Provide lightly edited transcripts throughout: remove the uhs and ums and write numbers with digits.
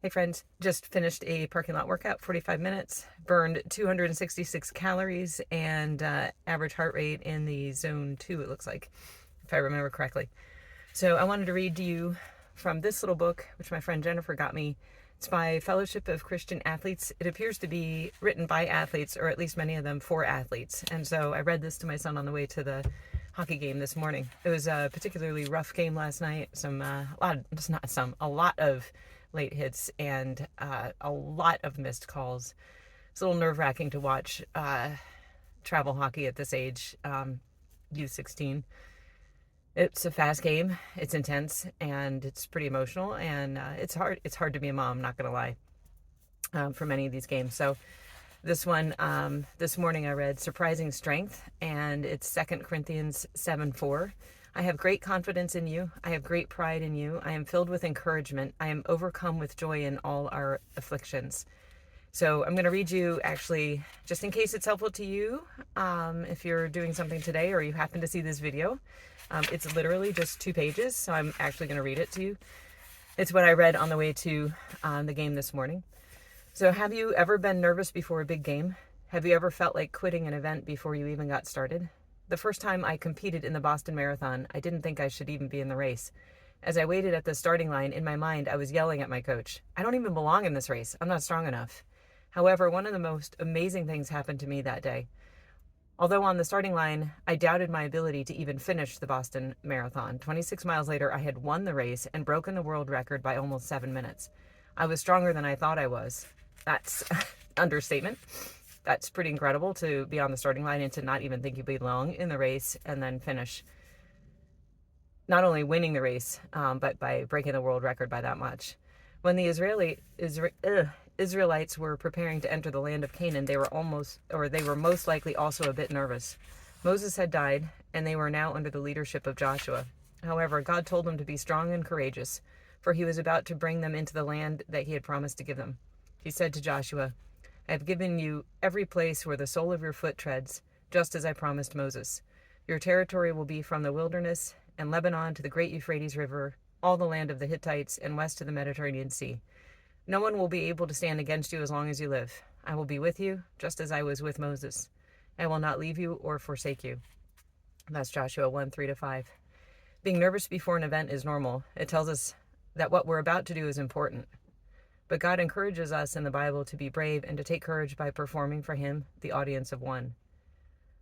Hey friends, just finished a parking lot workout, 45 minutes, burned 266 calories and average heart rate in the zone 2, it looks like, if I remember correctly. So I wanted to read to you from this little book, which my friend Jennifer got me. It's by Fellowship of Christian Athletes. It appears to be written by athletes, or at least many of them for athletes. And so I read this to my son on the way to the hockey game this morning. It was a particularly rough game last night. A lot of late hits and a lot of missed calls. It's a little nerve-wracking to watch travel hockey at this age, U16. It's a fast game, it's intense, and it's pretty emotional, and it's hard to be a mom, not gonna lie, for many of these games. So this one, this morning I read Surprising Strength, and it's 2 Corinthians 7:4. I have great confidence in you. I have great pride in you. I am filled with encouragement. I am overcome with joy in all our afflictions. So I'm going to read you, actually, just in case it's helpful to you, if you're doing something today or you happen to see this video. It's literally just 2 pages, so I'm actually going to read it to you. It's what I read on the way to the game this morning. So have you ever been nervous before a big game? Have you ever felt like quitting an event before you even got started? The first time I competed in the Boston Marathon, I didn't think I should even be in the race. As I waited at the starting line, in my mind, I was yelling at my coach. I don't even belong in this race. I'm not strong enough. However, one of the most amazing things happened to me that day. Although on the starting line, I doubted my ability to even finish the Boston Marathon. 26 miles later, I had won the race and broken the world record by almost 7 minutes. I was stronger than I thought I was. That's understatement. That's pretty incredible to be on the starting line and to not even think you belong in the race and then finish not only winning the race, but by breaking the world record by that much. When the Israelites were preparing to enter the land of Canaan, they were most likely also a bit nervous. Moses had died, and they were now under the leadership of Joshua. However, God told them to be strong and courageous, for he was about to bring them into the land that he had promised to give them. He said to Joshua, I have given you every place where the sole of your foot treads, just as I promised Moses. Your territory will be from the wilderness and Lebanon to the great Euphrates River, all the land of the Hittites, and west to the Mediterranean Sea. No one will be able to stand against you as long as you live. I will be with you, just as I was with Moses. I will not leave you or forsake you. That's Joshua 1:3-5. Being nervous before an event is normal. It tells us that what we're about to do is important. But God encourages us in the Bible to be brave and to take courage by performing for him, the audience of one.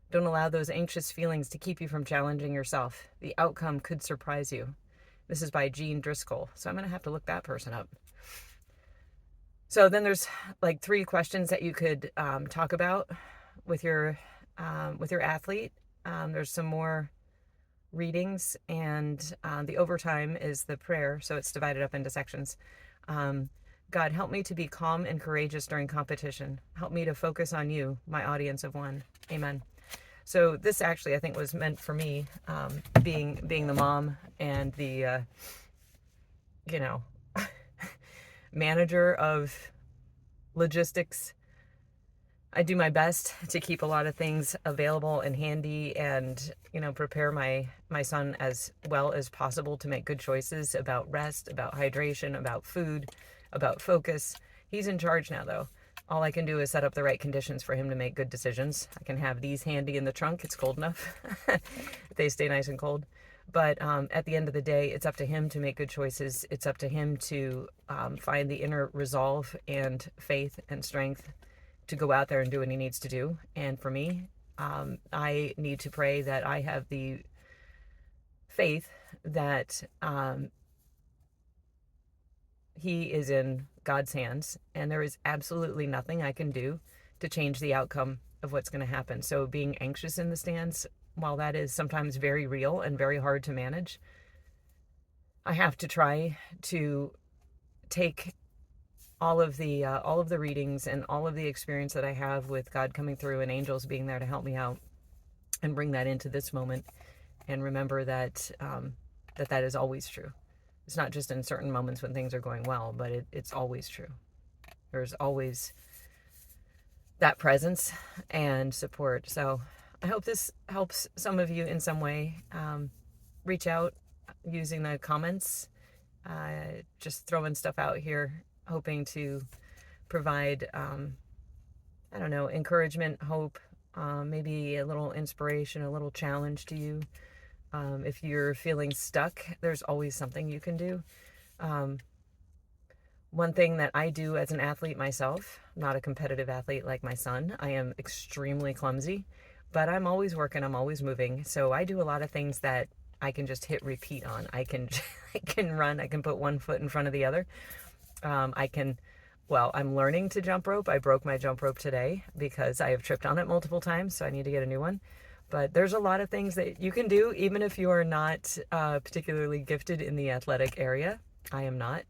Don't allow those anxious feelings to keep you from challenging yourself. The outcome could surprise you. This is by Jean Driscoll, so I'm going to have to look that person up. So then there's like 3 questions that you could talk about with your athlete. There's some more readings, and the overtime is the prayer, so it's divided up into sections. God, help me to be calm and courageous during competition. Help me to focus on you, my audience of one. Amen. So this actually, I think, was meant for me, being the mom and the, manager of logistics. I do my best to keep a lot of things available and handy and, prepare my son as well as possible to make good choices about rest, about hydration, about food, about focus. He's in charge now, though. All I can do is set up the right conditions for him to make good decisions. I can have these handy in the trunk. It's cold enough. They stay nice and cold. But at the end of the day, it's up to him to make good choices. It's up to him to find the inner resolve and faith and strength to go out there and do what he needs to do. And for me, I need to pray that I have the faith that he is in God's hands, and there is absolutely nothing I can do to change the outcome of what's going to happen. So being anxious in the stands, while that is sometimes very real and very hard to manage, I have to try to take all of the readings and all of the experience that I have with God coming through and angels being there to help me out and bring that into this moment, and remember that that is always true. It's not just in certain moments when things are going well, but it's always true. There's always that presence and support. So I hope this helps some of you in some way. Reach out using the comments. Just throwing stuff out here hoping to provide, I don't know, encouragement, hope, maybe a little inspiration, a little challenge to you. If you're feeling stuck, there's always something you can do. One thing that I do as an athlete myself, not a competitive athlete like my son, I am extremely clumsy, but I'm always working, I'm always moving. So I do a lot of things that I can just hit repeat on. I can I can run, I can put one foot in front of the other. I'm learning to jump rope. I broke my jump rope today because I have tripped on it multiple times, so I need to get a new one. But there's a lot of things that you can do, even if you are not particularly gifted in the athletic area. I am not.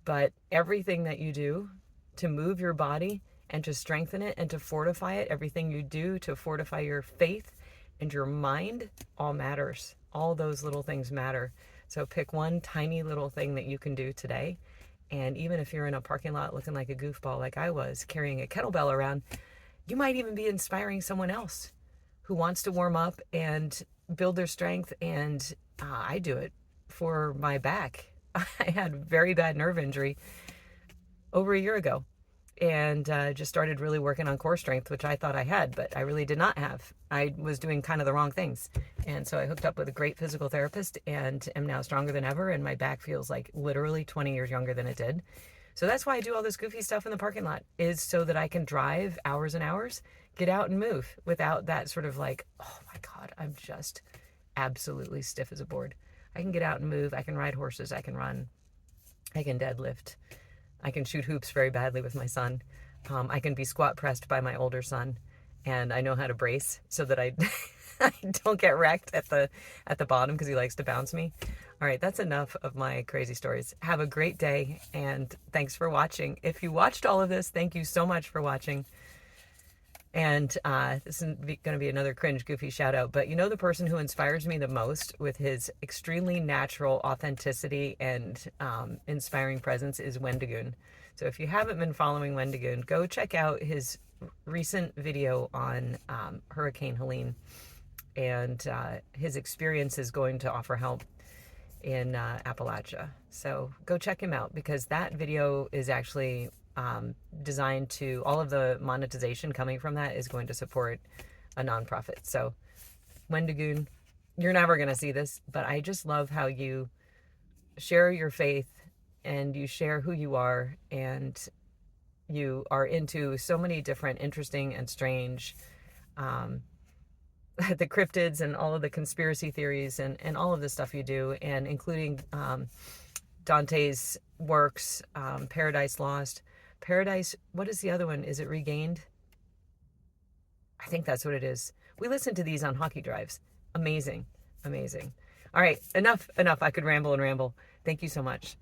But everything that you do to move your body and to strengthen it and to fortify it, everything you do to fortify your faith and your mind, all matters. All those little things matter. So pick one tiny little thing that you can do today. And even if you're in a parking lot looking like a goofball like I was, carrying a kettlebell around, you might even be inspiring someone else who wants to warm up and build their strength. And I do it for my back. I had very bad nerve injury over a year ago, and just started really working on core strength, which I thought I had, but I really did not have. I was doing kind of the wrong things. And so I hooked up with a great physical therapist and am now stronger than ever. And my back feels like literally 20 years younger than it did. So that's why I do all this goofy stuff in the parking lot, is so that I can drive hours and hours, get out and move without that sort of like, oh my God, I'm just absolutely stiff as a board. I can get out and move. I can ride horses. I can run. I can deadlift. I can shoot hoops very badly with my son. I can be squat pressed by my older son, and I know how to brace so that I, I don't get wrecked at the bottom because he likes to bounce me. All right, that's enough of my crazy stories. Have a great day, and thanks for watching. If you watched all of this, thank you so much for watching. And this is going to be another cringe, goofy shout out, but you know, the person who inspires me the most with his extremely natural authenticity and inspiring presence is Wendigoon. So if you haven't been following Wendigoon, go check out his recent video on Hurricane Helene, and his experience is going to offer help in Appalachia. So go check him out, because that video is actually designed to, all of the monetization coming from that is going to support a nonprofit. So Wendigoon, you're never going to see this, but I just love how you share your faith and you share who you are, and you are into so many different interesting and strange the cryptids and all of the conspiracy theories and all of the stuff you do, and including Dante's works, Paradise Lost. Paradise, what is the other one? Is it Regained? I think that's what it is. We listen to these on hockey drives. Amazing, amazing. All right, enough. I could ramble and ramble. Thank you so much.